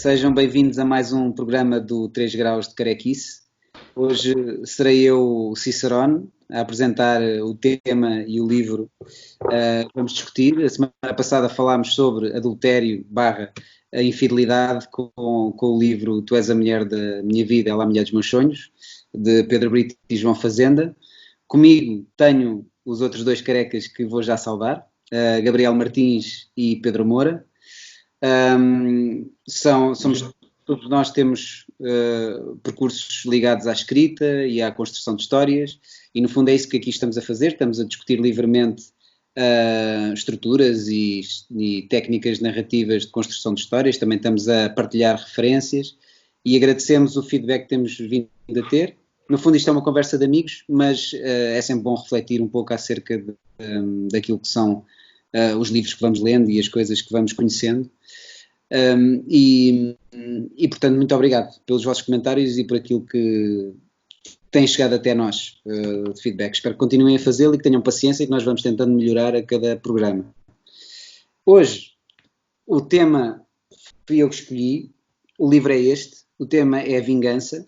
Sejam bem-vindos a mais um programa do 3 Graus de Carequice. Hoje serei eu, o Cicerone, a apresentar o tema e o livro que vamos discutir. A semana passada falámos sobre adultério / a infidelidade com o livro Tu és a mulher da minha vida, ela é a mulher dos meus sonhos, de Pedro Brito e João Fazenda. Comigo tenho os outros dois carecas que vou já saudar, Gabriel Martins e Pedro Moura. Todos nós temos percursos ligados à escrita e à construção de histórias, e no fundo é isso que aqui estamos a fazer. Estamos a discutir livremente estruturas e técnicas narrativas de construção de histórias. Também estamos a partilhar referências e agradecemos o feedback que temos vindo a ter. No fundo isto é uma conversa de amigos, mas é sempre bom refletir um pouco acerca daquilo que são os livros que vamos lendo e as coisas que vamos conhecendo. Portanto, muito obrigado pelos vossos comentários e por aquilo que tem chegado até nós de feedback. Espero que continuem a fazê-lo e que tenham paciência e que nós vamos tentando melhorar a cada programa. Hoje, o tema fui eu que escolhi, o livro é este, o tema é a vingança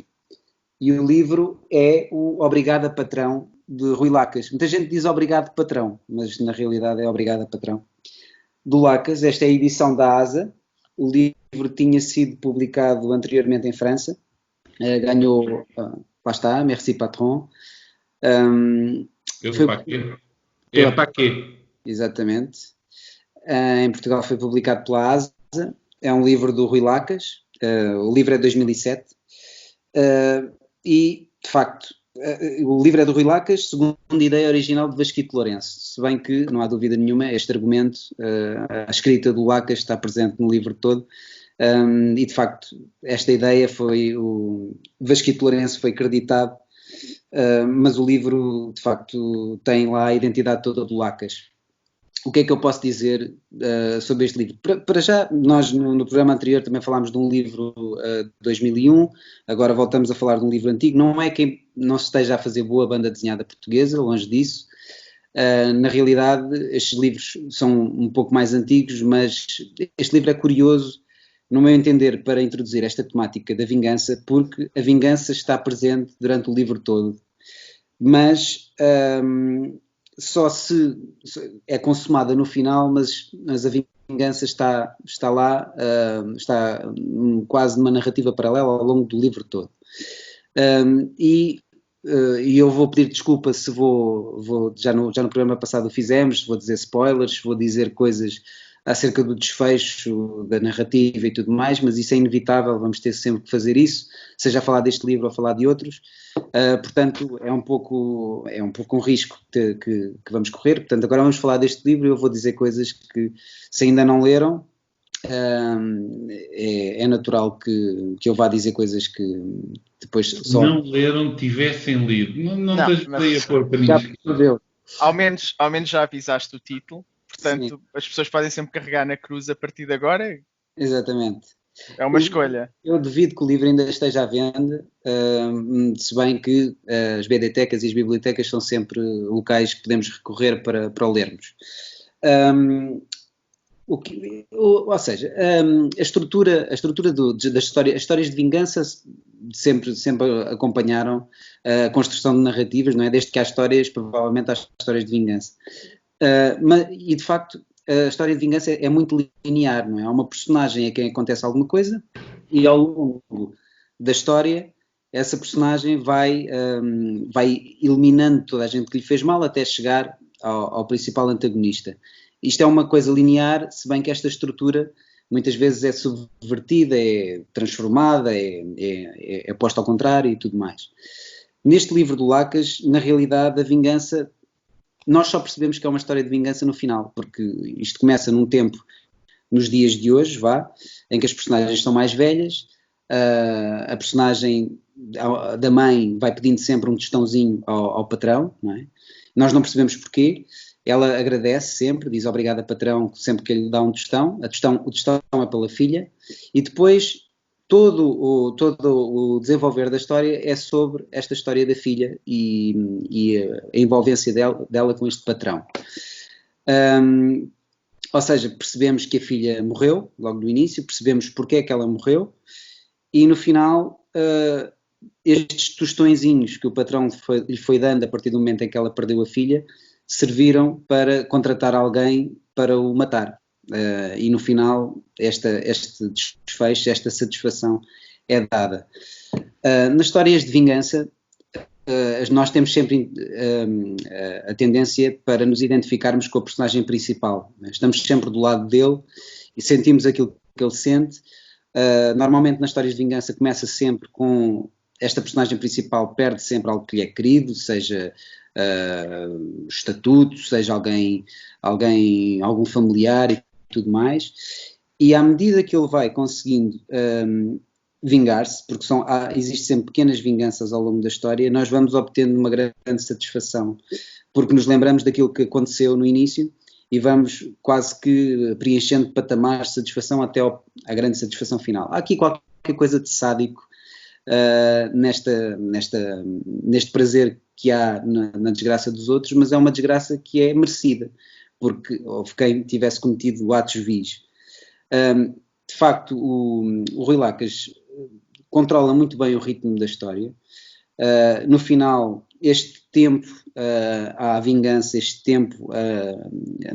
e o livro é o Obrigado Patrão, de Rui Lacas. Muita gente diz Obrigado Patrão, mas na realidade é Obrigado Patrão, do Lacas. Esta é a edição da ASA. O livro tinha sido publicado anteriormente em França, ganhou, lá está, Merci Patron. Pelo Paquet. É Paquet. Exatamente. Em Portugal foi publicado pela ASA. É um livro do Rui Lacas. O livro é de 2007. E, de facto, o livro é do Rui Lacas, segundo a ideia original de Vasquito Lourenço, se bem que, não há dúvida nenhuma, este argumento, a escrita do Lacas está presente no livro todo, e de facto esta ideia foi, o Vasquito Lourenço foi creditado, mas o livro de facto tem lá a identidade toda do Lacas. O que é que eu posso dizer sobre este livro? Para já, nós no programa anterior também falámos de um livro de 2001, agora voltamos a falar de um livro antigo. Não é que não se esteja a fazer boa banda desenhada portuguesa, longe disso. Na realidade, estes livros são um pouco mais antigos, mas este livro é curioso, no meu entender, para introduzir esta temática da vingança, porque a vingança está presente durante o livro todo, mas só se é consumada no final, mas a vingança está lá, está quase numa narrativa paralela ao longo do livro todo. E eu vou pedir desculpa se já no programa passado o fizemos, vou dizer spoilers, vou dizer coisas acerca do desfecho, da narrativa e tudo mais, mas isso é inevitável, vamos ter sempre que fazer isso, seja a falar deste livro ou a falar de outros. Portanto, é um pouco um risco que vamos correr. Portanto, agora vamos falar deste livro e eu vou dizer coisas que, se ainda não leram, é natural que eu vá dizer coisas que depois só... Não leram, tivessem lido. Não tens ideia pôr para ninguém. Ao menos já avisaste o título, portanto, sim, as pessoas podem sempre carregar na cruz a partir de agora. Exatamente. É uma escolha. Eu duvido que o livro ainda esteja à venda, se bem que as BDtecas e as bibliotecas são sempre locais que podemos recorrer para o lermos. Ou seja, a estrutura da história, as histórias de vingança sempre acompanharam a construção de narrativas, não é? Desde que há histórias, provavelmente há histórias de vingança. E de facto, a história de vingança é muito linear, não é? Há uma personagem a quem acontece alguma coisa e ao longo da história essa personagem vai eliminando toda a gente que lhe fez mal até chegar ao principal antagonista. Isto é uma coisa linear, se bem que esta estrutura muitas vezes é subvertida, é transformada, é posta ao contrário e tudo mais. Neste livro do Lacas, na realidade, a vingança, nós só percebemos que é uma história de vingança no final, porque isto começa num tempo, nos dias de hoje, em que as personagens são mais velhas, a personagem da mãe vai pedindo sempre um tostãozinho ao patrão, não é? Nós não percebemos porquê. Ela agradece sempre, diz obrigada patrão sempre que ele dá um tostão. O tostão é pela filha. E depois todo o desenvolver da história é sobre esta história da filha e a envolvência dela com este patrão. Ou seja, percebemos que a filha morreu, logo no início, percebemos porque é que ela morreu, e no final, estes tostõezinhos que o patrão lhe foi dando a partir do momento em que ela perdeu a filha, serviram para contratar alguém para o matar. E no final, este desfecho, esta satisfação é dada. Nas histórias de vingança, nós temos sempre a tendência para nos identificarmos com a personagem principal. Estamos sempre do lado dele e sentimos aquilo que ele sente. Normalmente nas histórias de vingança começa sempre com esta personagem principal perde sempre algo que lhe é querido, seja estatuto, seja algum familiar e tudo mais, e à medida que ele vai conseguindo vingar-se, porque existem sempre pequenas vinganças ao longo da história, nós vamos obtendo uma grande satisfação, porque nos lembramos daquilo que aconteceu no início e vamos quase que preenchendo patamares de satisfação até à grande satisfação final. Há aqui qualquer coisa de sádico neste prazer que há na desgraça dos outros, mas é uma desgraça que é merecida, porque houve quem tivesse cometido atos vis. De facto, o Rui Lacas controla muito bem o ritmo da história. No final, este tempo à vingança, este tempo,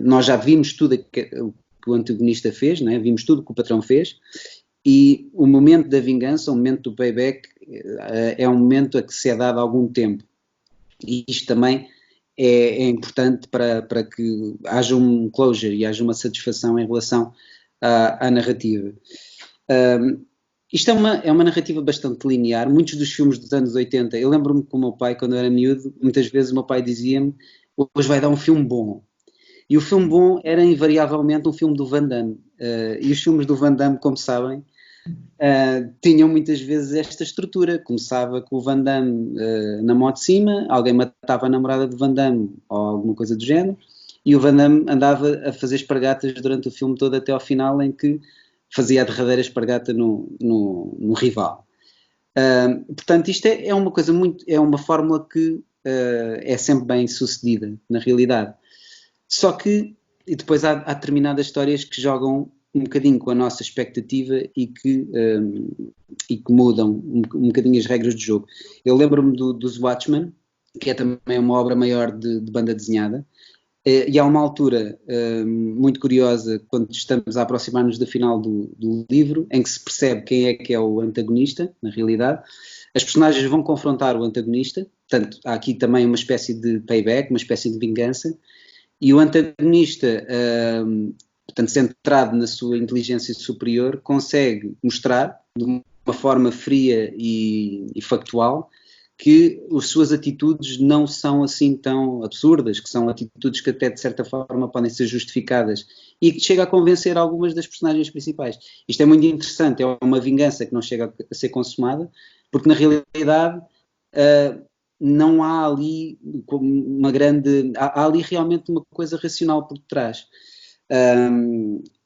nós já vimos tudo o que o antagonista fez, não é? Vimos tudo o que o patrão fez, e o momento da vingança, o momento do payback, é um momento a que se é dado algum tempo. E isto também é importante para que haja um closure e haja uma satisfação em relação à narrativa. Isto é uma narrativa bastante linear. Muitos dos filmes dos anos 80, eu lembro-me com o meu pai, quando eu era miúdo, muitas vezes o meu pai dizia-me: hoje vai dar um filme bom. E o filme bom era invariavelmente um filme do Van Damme. E os filmes do Van Damme, como sabem, tinham muitas vezes esta estrutura. Começava com o Van Damme na moto de cima, alguém matava a namorada de Van Damme ou alguma coisa do género, e o Van Damme andava a fazer espargatas durante o filme todo até ao final, em que fazia a derradeira espargata no rival. Portanto, isto é uma coisa é uma fórmula que é sempre bem sucedida na realidade. Só que e depois há determinadas histórias que jogam um bocadinho com a nossa expectativa e que mudam um bocadinho as regras do jogo. Eu lembro-me dos Watchmen, que é também uma obra maior de banda desenhada, e há uma altura muito curiosa, quando estamos a aproximar-nos do final do livro, em que se percebe quem é que é o antagonista, na realidade. As personagens vão confrontar o antagonista, portanto há aqui também uma espécie de payback, uma espécie de vingança, e o antagonista, portanto, centrado na sua inteligência superior, consegue mostrar de uma forma fria e factual que as suas atitudes não são assim tão absurdas, que são atitudes que até de certa forma podem ser justificadas, e que chega a convencer algumas das personagens principais. Isto é muito interessante, é uma vingança que não chega a ser consumada, porque na realidade não há ali uma grande... Há ali realmente uma coisa racional por detrás.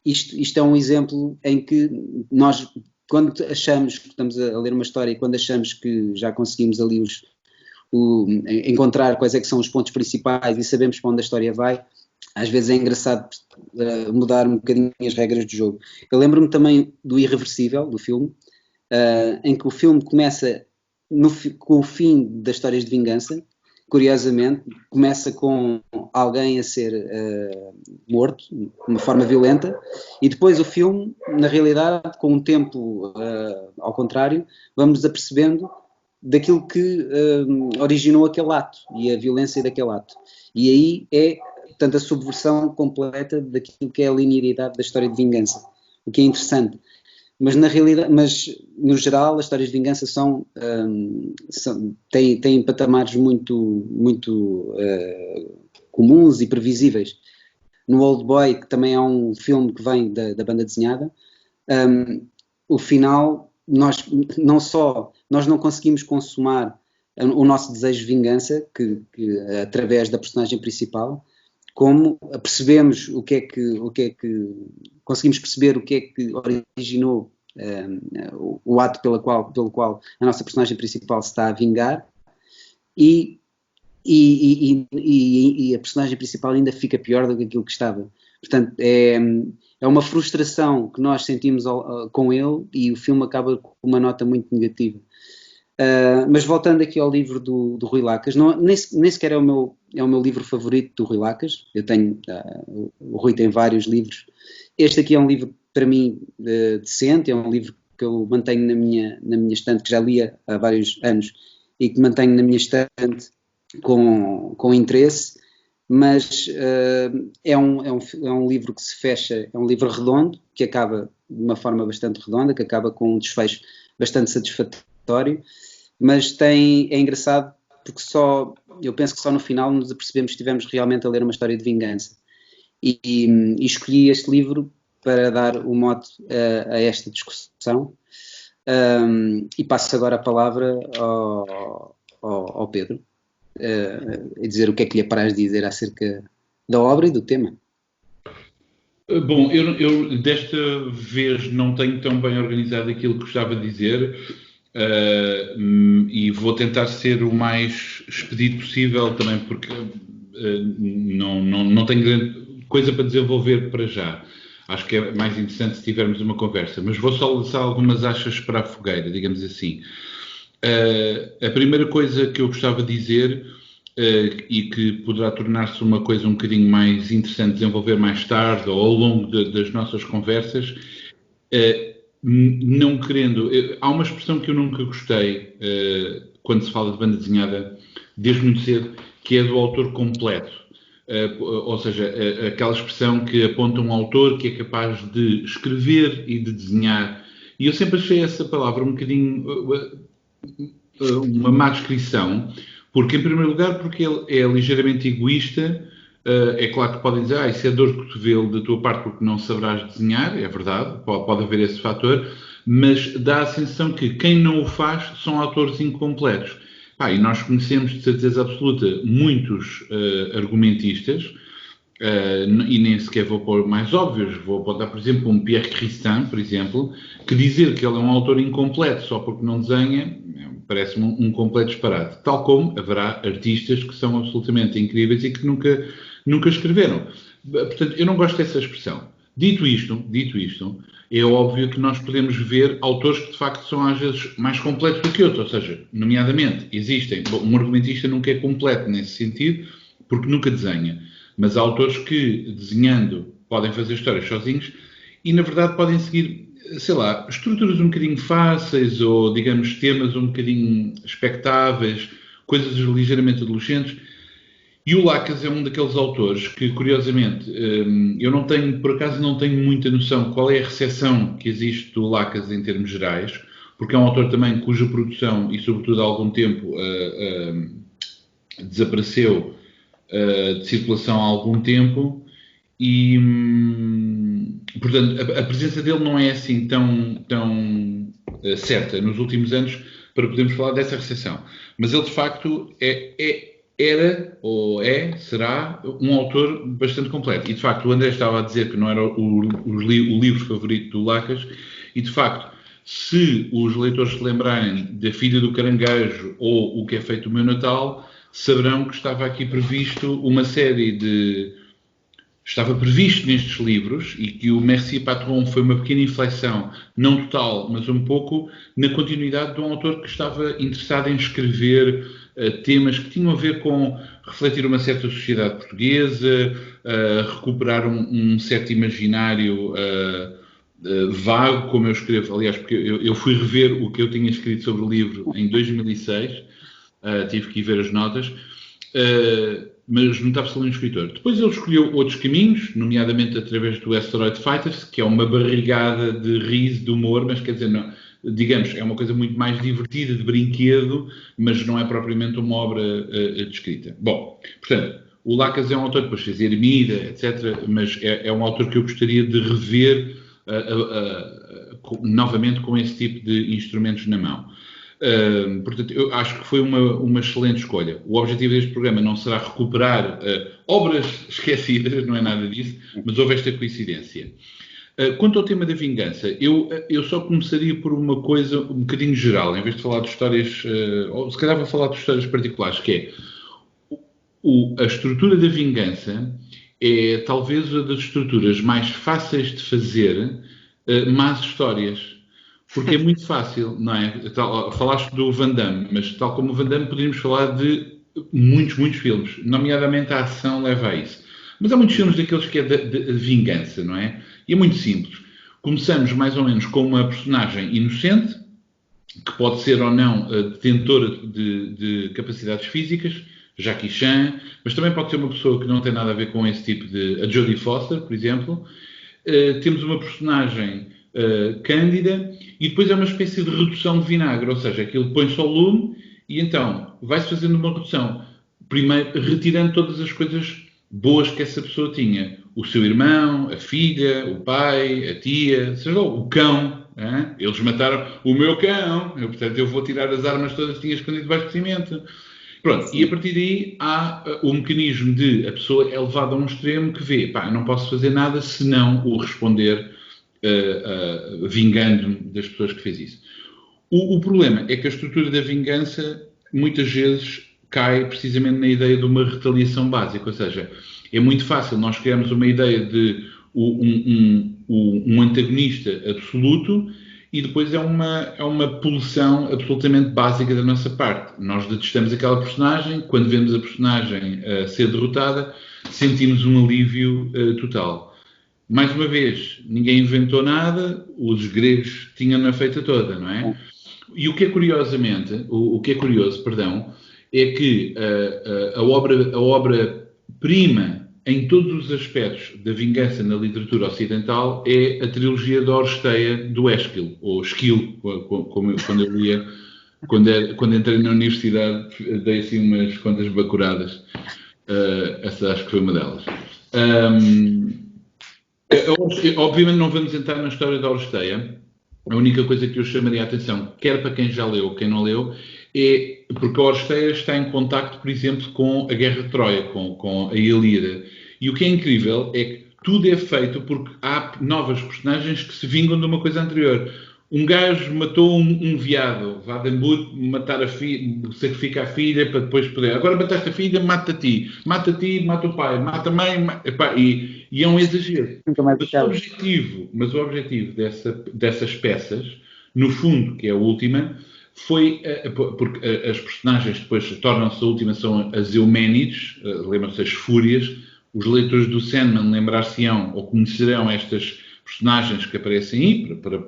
Isto é um exemplo em que nós, quando achamos que estamos a ler uma história e quando achamos que já conseguimos ali encontrar quais é que são os pontos principais e sabemos para onde a história vai, às vezes é engraçado mudar um bocadinho as regras do jogo. Eu lembro-me também do Irreversível, do filme, em que o filme começa com o fim das histórias de vingança. Curiosamente, começa com alguém a ser morto de uma forma violenta, e depois o filme, na realidade, com um tempo ao contrário, vamos apercebendo daquilo que originou aquele ato e a violência daquele ato. E aí é, portanto, a subversão completa daquilo que é a linearidade da história de vingança, o que é interessante. Mas na realidade, no geral, as histórias de vingança têm patamares muito comuns e previsíveis. No Old Boy, que também é um filme que vem da banda desenhada, o final, nós não conseguimos consumar o nosso desejo de vingança, que através da personagem principal, como percebemos conseguimos perceber o que é que originou o ato pelo qual a nossa personagem principal se está a vingar, e a personagem principal ainda fica pior do que aquilo que estava. Portanto, é uma frustração que nós sentimos com ele, e o filme acaba com uma nota muito negativa. Mas voltando aqui ao livro do Rui Lacas, nem sequer é o meu livro favorito do Rui Lacas. O Rui tem vários livros. Este aqui é um livro, para mim, decente. É um livro que eu mantenho na minha estante, que já lia há vários anos, e que mantenho na minha estante com interesse. Mas é um livro que se fecha, é um livro redondo, que acaba de uma forma bastante redonda, que acaba com um desfecho bastante satisfatório, mas é engraçado porque eu penso que só no final nos apercebemos que estivemos realmente a ler uma história de vingança. E escolhi este livro para dar o mote a esta discussão, e passo agora a palavra ao Pedro, e dizer o que é que lhe apraz dizer acerca da obra e do tema. Bom, eu desta vez não tenho tão bem organizado aquilo que gostava de dizer, e vou tentar ser o mais expedito possível também, porque não tenho grande coisa para desenvolver para já. Acho que é mais interessante se tivermos uma conversa, mas vou só lançar algumas achas para a fogueira, digamos assim. A primeira coisa que eu gostava de dizer, e que poderá tornar-se uma coisa um bocadinho mais interessante de desenvolver mais tarde ou ao longo das nossas conversas, não querendo... há uma expressão que eu nunca gostei quando se fala de banda desenhada, desde muito cedo, que é do autor completo. Ou seja, aquela expressão que aponta um autor que é capaz de escrever e de desenhar. E eu sempre achei essa palavra um bocadinho... uma má descrição, porque, em primeiro lugar, porque ele é ligeiramente egoísta. É claro que podem dizer, isso é dor de cotovelo da tua parte porque não saberás desenhar, é verdade, pode haver esse fator, mas dá a sensação que quem não o faz são autores incompletos. E nós conhecemos, de certeza absoluta, muitos argumentistas, e nem sequer vou pôr mais óbvios, vou apontar, por exemplo, um Pierre Christin, por exemplo, que dizer que ele é um autor incompleto só porque não desenha, parece-me um completo disparate. Tal como haverá artistas que são absolutamente incríveis e que nunca escreveram. Portanto, eu não gosto dessa expressão. Dito isto, é óbvio que nós podemos ver autores que de facto são às vezes mais completos do que outros, ou seja, nomeadamente, um argumentista nunca é completo nesse sentido, porque nunca desenha. Mas há autores que, desenhando, podem fazer histórias sozinhos e, na verdade, podem seguir, sei lá, estruturas um bocadinho fáceis ou, digamos, temas um bocadinho expectáveis, coisas ligeiramente adolescentes. E o Lacas é um daqueles autores que, curiosamente, por acaso não tenho muita noção qual é a recepção que existe do Lacas em termos gerais, porque é um autor também cuja produção, e sobretudo há algum tempo, desapareceu de circulação há algum tempo, e portanto a presença dele não é assim tão certa nos últimos anos para podermos falar dessa recepção, mas ele de facto será um autor bastante completo. E de facto o André estava a dizer que não era o livro favorito do Lacas, e de facto, se os leitores se lembrarem da Filha do Caranguejo ou O que é feito o meu Natal, saberão que estava aqui previsto uma série de... Estava previsto nestes livros, e que o Merci Patron foi uma pequena inflexão, não total, mas um pouco, na continuidade de um autor que estava interessado em escrever temas que tinham a ver com refletir uma certa sociedade portuguesa, recuperar um certo imaginário vago, como eu escrevo. Aliás, porque eu fui rever o que eu tinha escrito sobre o livro em 2006, tive que ir ver as notas, mas notava-se ali um escritor. Depois ele escolheu outros caminhos, nomeadamente através do Asteroid Fighters, que é uma barrigada de riso, de humor, mas quer dizer, não, digamos, é uma coisa muito mais divertida, de brinquedo, mas não é propriamente uma obra de escrita. Bom, portanto, o Lacas é um autor, depois fez Ermida, etc., mas é um autor que eu gostaria de rever novamente com esse tipo de instrumentos na mão. Portanto, eu acho que foi uma excelente escolha. O objetivo deste programa não será recuperar obras esquecidas, não é nada disso, mas houve esta coincidência. Quanto ao tema da vingança, eu só começaria por uma coisa um bocadinho geral, em vez de falar de histórias, ou se calhar vou falar de histórias particulares, que é a estrutura da vingança é talvez uma das estruturas mais fáceis de fazer más histórias. Porque é muito fácil, não é? Falaste do Van Damme, mas tal como o Van Damme poderíamos falar de muitos filmes, nomeadamente a ação leva a isso. Mas há muitos filmes daqueles que é de vingança, não é? E é muito simples. Começamos mais ou menos com uma personagem inocente, que pode ser ou não detentora de capacidades físicas, Jackie Chan, mas também pode ser uma pessoa que não tem nada a ver com esse tipo de... A Jodie Foster, por exemplo. Temos uma personagem cândida e depois é uma espécie de redução de vinagre, ou seja, aquilo põe-se ao lume e então vai-se fazendo uma redução. Primeiro, retirando todas as coisas boas que essa pessoa tinha. O seu irmão, a filha, o pai, a tia, seja lá, o cão. Eles mataram o meu cão, portanto eu vou tirar as armas todas que tinha escondido debaixo do cimento. Pronto, e a partir daí há o mecanismo de a pessoa é levada a um extremo que vê, pá, não posso fazer nada se não o responder vingando-me das pessoas que fez isso. O problema é que a estrutura da vingança muitas vezes cai precisamente na ideia de uma retaliação básica, ou seja, é muito fácil nós criarmos uma ideia de um antagonista absoluto e depois é uma pulsão absolutamente básica da nossa parte. Nós detestamos aquela personagem, quando vemos a personagem ser derrotada, sentimos um alívio total. Mais uma vez, ninguém inventou nada, os gregos tinham-na feita toda, não é? E o que é curioso, é que a obra-prima em todos os aspectos da vingança na literatura ocidental é a trilogia da Oresteia do Ésquilo, ou Esquilo, quando eu lia, quando entrei na universidade, dei assim umas quantas bacuradas. Essa acho que foi uma delas. Obviamente não vamos entrar na história da Oresteia. A única coisa que eu chamaria a atenção, quer para quem já leu, quem não leu, é porque a Oresteia está em contacto, por exemplo, com a Guerra de Troia, com a Ilíada. E o que é incrível é que tudo é feito porque há novas personagens que se vingam de uma coisa anterior. Um gajo matou um veado, Vadembut, matar a filha, sacrifica a filha para depois poder. Agora mataste a filha, mata-te, mata o pai, mata a mãe, e é um exagero. Mas o objetivo dessas peças, no fundo, que é a última, foi porque as personagens depois tornam-se a última, são as Euménides, lembram-se as Fúrias. Os leitores do Sandman lembrar-se-ão ou conhecerão estas personagens que aparecem aí, para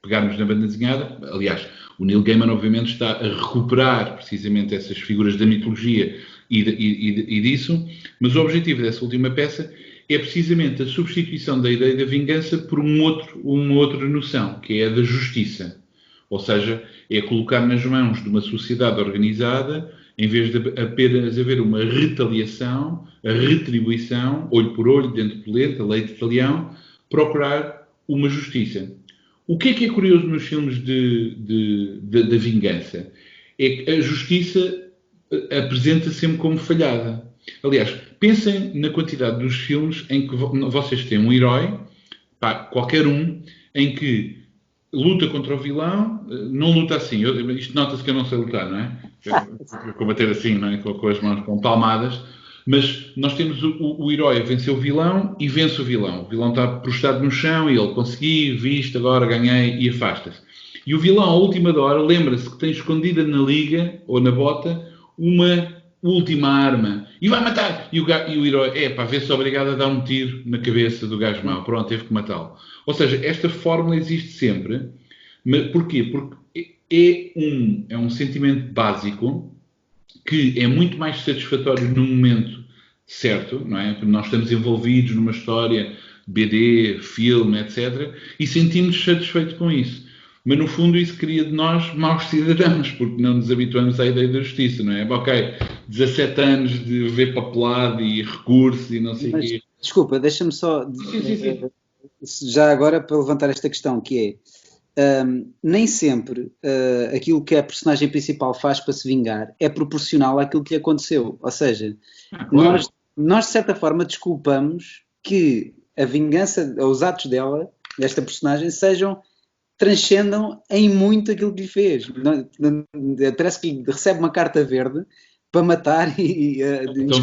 pegarmos na banda desenhada. Aliás, o Neil Gaiman obviamente está a recuperar precisamente essas figuras da mitologia e disso, mas o objetivo dessa última peça é precisamente a substituição da ideia da vingança por uma outra noção, que é a da justiça. Ou seja, é colocar nas mãos de uma sociedade organizada, em vez de apenas haver uma retaliação, a retribuição, olho por olho, dente por dente, a lei de talião, procurar uma justiça. O que é curioso nos filmes da vingança? É que a justiça apresenta sempre como falhada. Aliás, pensem na quantidade dos filmes em que vocês têm um herói, qualquer um, em que luta contra o vilão, não luta assim. Isto nota-se que eu não sei lutar, não é? Combater assim, não é? Com as mãos, com palmadas. Mas nós temos o herói a vencer o vilão e vence o vilão. O vilão está prostrado no chão e ele conseguiu, viste, agora ganhei e afasta-se. E o vilão, à última hora, lembra-se que tem escondida na liga ou na bota uma última arma e vai matar. E o herói, vê-se obrigado a dar um tiro na cabeça do gajo mau. Pronto, teve que matá-lo. Ou seja, esta fórmula existe sempre. Mas porquê? Porque é um sentimento básico que é muito mais satisfatório no momento certo, não é? Porque nós estamos envolvidos numa história, BD, filme, etc. E sentimos satisfeitos com isso. Mas, no fundo, isso cria de nós maus cidadãos, porque não nos habituamos à ideia da justiça, não é? Ok, 17 anos de ver papelado e recurso e não sei o quê. Desculpa, deixa-me só... Sim. Já agora, para levantar esta questão, que é... nem sempre aquilo que a personagem principal faz para se vingar é proporcional àquilo que lhe aconteceu. Ou seja, claro. nós de certa forma desculpamos que a vingança, os atos desta personagem, transcendam em muito aquilo que lhe fez. Parece que recebe uma carta verde para matar Então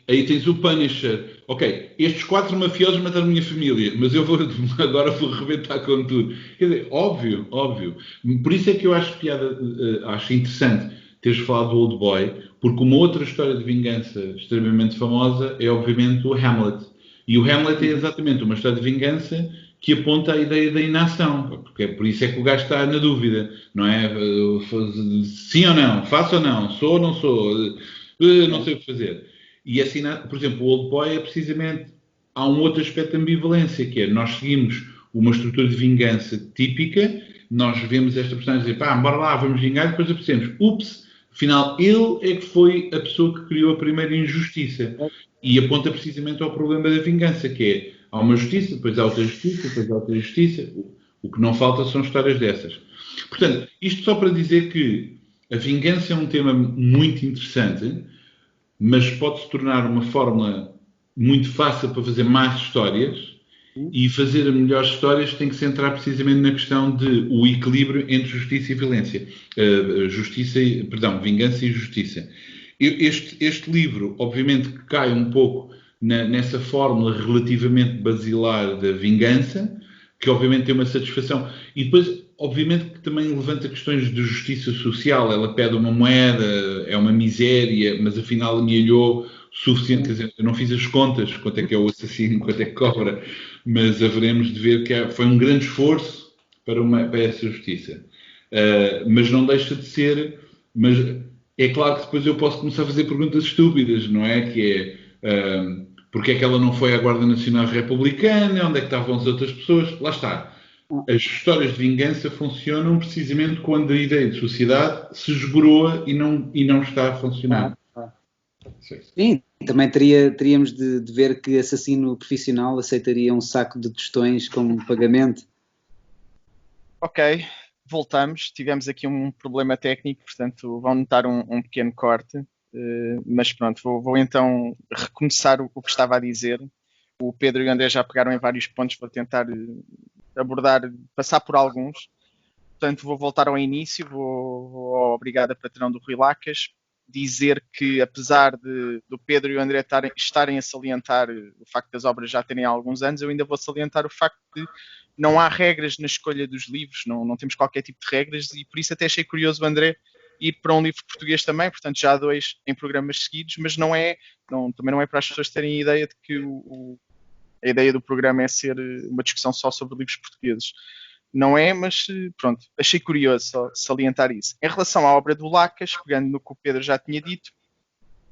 aí tens o Punisher. Ok, estes 4 mafiosos mataram a minha família, mas agora vou arrebentar com tudo. Quer dizer, óbvio, óbvio. Por isso é que eu acho piada, acho interessante teres falado do Old Boy, porque uma outra história de vingança extremamente famosa é obviamente o Hamlet. E o Hamlet é exatamente uma história de vingança que aponta à ideia da inação, porque por isso é que o gajo está na dúvida, não é? Sim ou não, faço ou não, sou ou não sou, não sei o que fazer. E assim, por exemplo, o Old Boy é precisamente, há um outro aspecto de ambivalência, que é, nós seguimos uma estrutura de vingança típica, nós vemos esta personagem dizer, pá, bora lá, vamos vingar, e depois percebemos, ups, afinal, ele é que foi a pessoa que criou a primeira injustiça. E aponta precisamente ao problema da vingança, que é, há uma justiça, depois há outra justiça, depois há outra justiça. O que não falta são histórias dessas. Portanto, isto só para dizer que a vingança é um tema muito interessante, mas pode se tornar uma fórmula muito fácil para fazer más histórias, e fazer as melhores histórias tem que se centrar precisamente na questão de o equilíbrio entre justiça e violência. Vingança e justiça. Este livro, obviamente, que cai um pouco nessa fórmula relativamente basilar da vingança, que obviamente tem uma satisfação. E depois, obviamente, que também levanta questões de justiça social. Ela pede uma moeda, é uma miséria, mas afinal amealhou suficiente. Quer dizer, eu não fiz as contas, quanto é que é o assassino, quanto é que cobra, mas haveremos de ver que foi um grande esforço para essa justiça. Mas não deixa de ser... Mas é claro que depois eu posso começar a fazer perguntas estúpidas, não é? Que é... porque é que ela não foi à Guarda Nacional Republicana? Onde é que estavam as outras pessoas? Lá está. As histórias de vingança funcionam precisamente quando a ideia de sociedade se esboroa e não está a funcionar. Sim, também teríamos de ver que assassino profissional aceitaria um saco de tostões como pagamento. Ok, voltamos. Tivemos aqui um problema técnico, portanto vão notar um pequeno corte. Mas pronto, vou então recomeçar o que estava a dizer. O Pedro e o André já pegaram em vários pontos, vou tentar abordar, passar por alguns. Portanto, vou voltar ao início, vou ao Obrigado Patrão do Rui Lacas, dizer que apesar do Pedro e o André estarem a salientar o facto das obras já terem há alguns anos, eu ainda vou salientar o facto de não há regras na escolha dos livros, não temos qualquer tipo de regras, e por isso até achei curioso o André ir para um livro português também, portanto já há 2 em programas seguidos, mas também não é para as pessoas terem a ideia de que a ideia do programa é ser uma discussão só sobre livros portugueses. Não é, mas pronto, achei curioso só salientar isso. Em relação à obra do Lacas, pegando no que o Pedro já tinha dito,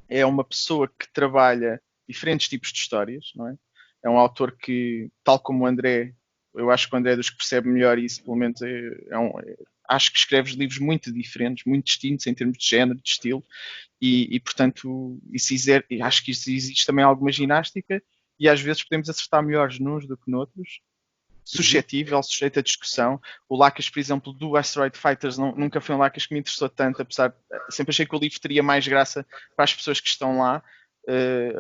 é uma pessoa que trabalha diferentes tipos de histórias, não é? É um autor que, tal como o André, eu acho que o André é dos que percebe melhor isso, pelo menos acho que escreve livros muito diferentes, muito distintos em termos de género, de estilo, e portanto, acho que isso existe também alguma ginástica, e às vezes podemos acertar melhores nuns do que noutros, suscetível, sujeito à discussão. O Lacas, por exemplo, do Asteroid Fighters nunca foi um Lacas que me interessou tanto, sempre achei que o livro teria mais graça para as pessoas que estão lá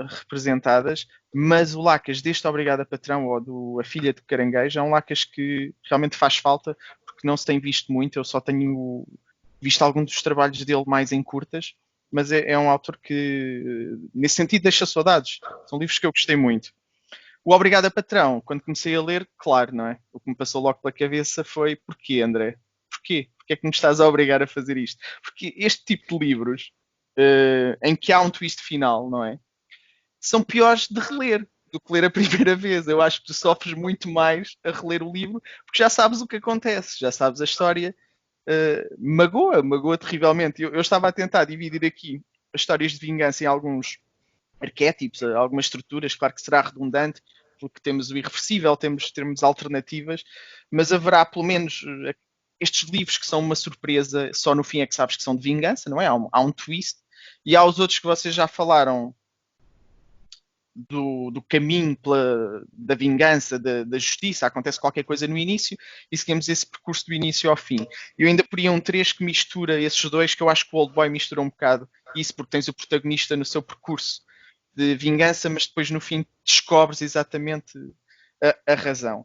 representadas, mas o Lacas deste Obrigado Patrão ou do A Filha de Caranguejo é um Lacas que realmente faz falta, porque não se tem visto muito, eu só tenho visto alguns dos trabalhos dele mais em curtas, mas é um autor que nesse sentido deixa saudades, são livros que eu gostei muito. O Obrigado Patrão, quando comecei a ler, claro, não é? O que me passou logo pela cabeça foi: porquê, André? Porquê? Porquê é que me estás a obrigar a fazer isto? Porque este tipo de livros, em que há um twist final, não é? São piores de reler do que ler a primeira vez. Eu acho que tu sofres muito mais a reler o livro, porque já sabes o que acontece, já sabes a história. Magoa terrivelmente. Eu estava a tentar dividir aqui as histórias de vingança em alguns arquétipos, algumas estruturas, claro que será redundante, porque temos o irreversível, temos alternativas, mas haverá pelo menos estes livros que são uma surpresa, só no fim é que sabes que são de vingança, não é? Há um twist, e há os outros que vocês já falaram do caminho da vingança, da justiça, acontece qualquer coisa no início e seguimos esse percurso do início ao fim. Eu ainda poria um 3 que mistura esses dois, que eu acho que o Old Boy mistura um bocado isso, porque tens o protagonista no seu percurso de vingança, mas depois no fim descobres exatamente a razão.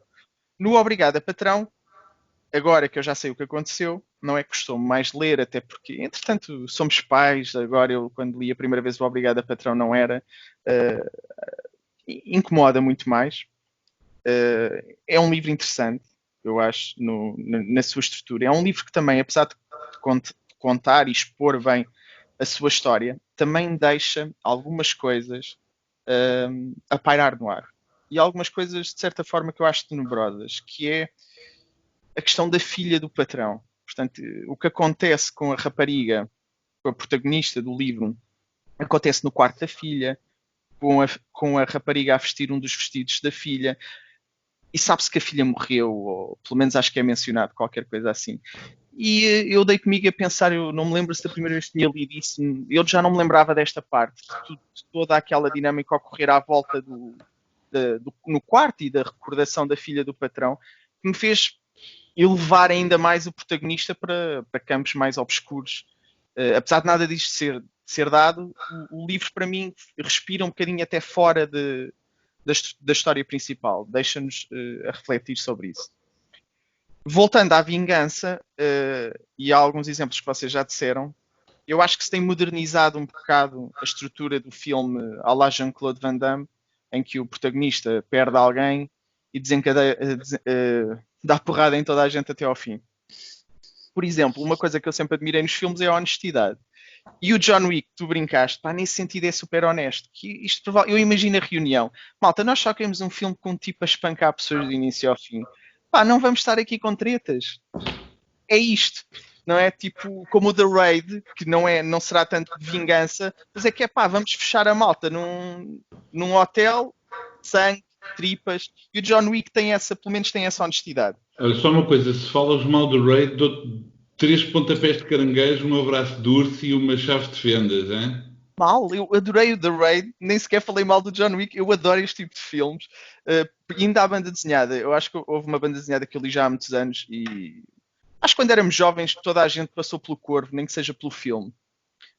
No Obrigado Patrão, agora que eu já sei o que aconteceu, não é que costumo mais ler, até porque, entretanto, somos pais. Agora, eu, quando li a primeira vez o Obrigado, Patrão, não era. Incomoda muito mais. É um livro interessante, eu acho, na sua estrutura. É um livro que também, apesar de contar e expor bem a sua história, também deixa algumas coisas a pairar no ar. E algumas coisas, de certa forma, que eu acho tenebrosas, que é a questão da filha do patrão. Portanto, o que acontece com a rapariga, com a protagonista do livro, acontece no quarto da filha, com a rapariga a vestir um dos vestidos da filha, e sabe-se que a filha morreu, ou pelo menos acho que é mencionado, qualquer coisa assim. E eu dei comigo a pensar, eu não me lembro se da primeira vez que tinha lido isso, eu já não me lembrava desta parte, de toda aquela dinâmica ocorrer à volta no quarto e da recordação da filha do patrão, que me fez elevar ainda mais o protagonista para campos mais obscuros. Apesar de nada disto ser dado, o livro para mim respira um bocadinho até fora da história principal, deixa-nos a refletir sobre isso. Voltando à vingança, e há alguns exemplos que vocês já disseram, eu acho que se tem modernizado um bocado a estrutura do filme à la Jean-Claude Van Damme, em que o protagonista perde alguém e dá porrada em toda a gente até ao fim. Por exemplo, uma coisa que eu sempre admirei nos filmes é a honestidade. E o John Wick, tu brincaste, pá, nesse sentido é super honesto. Eu imagino a reunião. Malta, nós só queremos um filme com um tipo a espancar pessoas do início ao fim. Pá, não vamos estar aqui com tretas. É isto. Não é tipo como o The Raid, que não será tanto de vingança, mas é que é pá, vamos fechar a malta num hotel, sangue, tripas, e o John Wick pelo menos tem essa honestidade. Só uma coisa, se falas mal do Raid, dou 3 pontapés de caranguejo, um abraço de urso e uma chave de fendas, hein? Mal, eu adorei o The Raid, nem sequer falei mal do John Wick, eu adoro este tipo de filmes. Ainda há banda desenhada, eu acho que houve uma banda desenhada que eu li já há muitos anos e acho que quando éramos jovens toda a gente passou pelo Corvo, nem que seja pelo filme.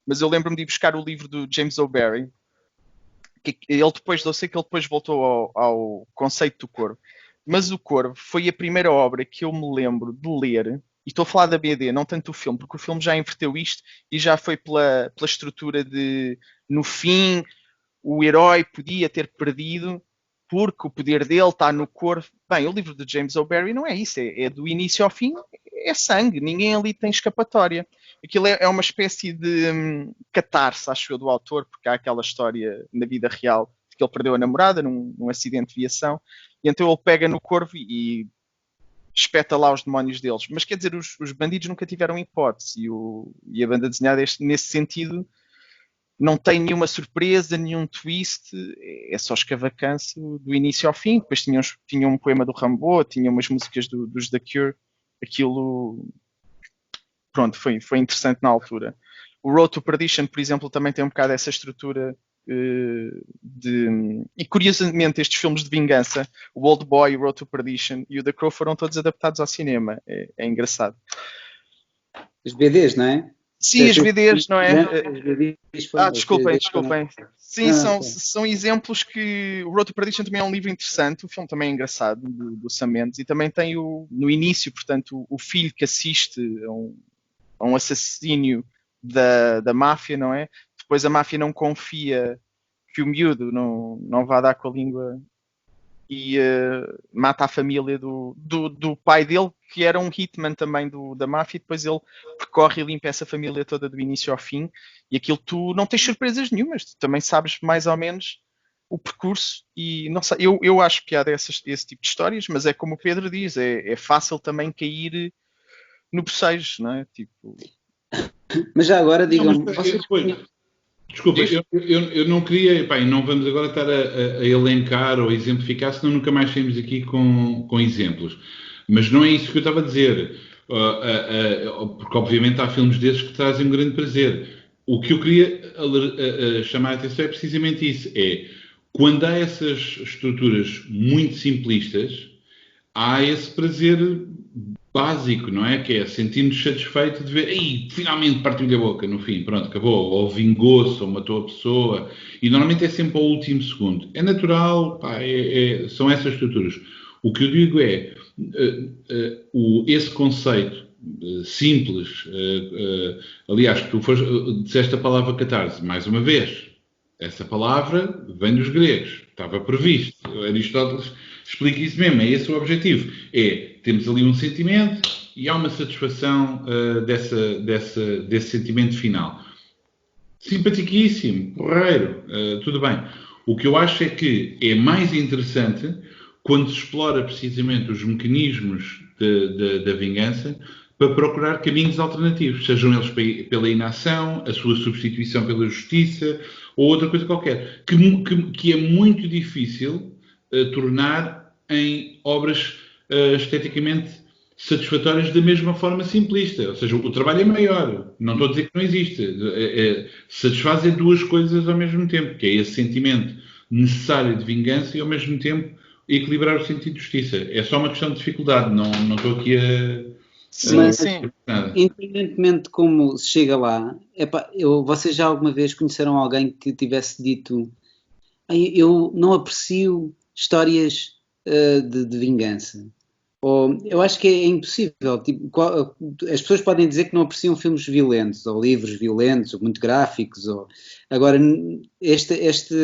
Mas eu lembro-me de ir buscar o livro do James O'Barry, eu sei que ele depois voltou ao conceito do Corvo, mas o Corvo foi a primeira obra que eu me lembro de ler. E estou a falar da BD, não tanto do filme, porque o filme já inverteu isto e já foi pela estrutura de, no fim, o herói podia ter perdido porque o poder dele está no corpo. Bem, o livro de James O'Barry não é isso, é do início ao fim, é sangue, ninguém ali tem escapatória. Aquilo é uma espécie de catarse, acho eu, do autor, porque há aquela história na vida real de que ele perdeu a namorada num acidente de viação, e então ele pega no corvo e espeta lá os demónios deles. Mas quer dizer, os bandidos nunca tiveram hipótese e a banda desenhada nesse sentido não tem nenhuma surpresa, nenhum twist, é só escavacanço do início ao fim. Depois tinha um poema do Rimbaud, tinha umas músicas dos The Cure, aquilo pronto, foi interessante na altura. O Road to Perdition, por exemplo, também tem um bocado essa estrutura e curiosamente estes filmes de vingança, o Old Boy, o Road to Perdition e o The Crow foram todos adaptados ao cinema. É engraçado. Os BDs, não é? Sim, as BDs, não é? Desculpem. Sim, são exemplos que o Road to Perdition também é um livro interessante, o filme também é engraçado, do Sam Mendes, e também tem no início, portanto, o filho que assiste a um assassínio da máfia, não é? Depois a máfia não confia que o miúdo não vá dar com a língua e mata a família do pai dele, que era um hitman também da máfia, e depois ele percorre e limpa essa família toda do início ao fim, e aquilo tu não tens surpresas nenhumas, tu também sabes mais ou menos o percurso, e não sei, eu acho piada esse tipo de histórias, mas é como o Pedro diz, é fácil também cair no bocejo, não é? Tipo... Mas já agora, digam-me... Desculpa, eu não queria, pá, e não vamos agora estar a elencar ou exemplificar, senão nunca mais saímos aqui com exemplos. Mas não é isso que eu estava a dizer, porque obviamente há filmes desses que trazem um grande prazer. O que eu queria chamar a atenção é precisamente isso, quando há essas estruturas muito simplistas, há esse prazer básico, não é? Que é sentir-nos satisfeito de ver, finalmente partiu-lhe a boca, no fim, pronto, acabou, ou vingou-se, ou matou a pessoa, e normalmente é sempre ao último segundo. É natural, pá, são essas estruturas. O que eu digo é, esse conceito simples, aliás, tu disseste a palavra catarse, mais uma vez, essa palavra vem dos gregos, estava previsto. Aristóteles explica isso mesmo, é esse o objetivo. Temos ali um sentimento e há uma satisfação desse sentimento final. Simpaticíssimo, porreiro, tudo bem. O que eu acho é que é mais interessante quando se explora precisamente os mecanismos da vingança para procurar caminhos alternativos, sejam eles pela inação, a sua substituição pela justiça ou outra coisa qualquer, que é muito difícil tornar em obras esteticamente satisfatórias da mesma forma simplista. Ou seja, o trabalho é maior. Não estou a dizer que não existe. Satisfazer duas coisas ao mesmo tempo, que é esse sentimento necessário de vingança e, ao mesmo tempo, equilibrar o sentido de justiça. É só uma questão de dificuldade. Não estou aqui a... Sim, sim. Independentemente de como se chega lá, vocês já alguma vez conheceram alguém que tivesse dito eu não aprecio histórias de vingança? Ou, eu acho que é impossível. Tipo, as pessoas podem dizer que não apreciam filmes violentos, ou livros violentos, ou muito gráficos. Agora, este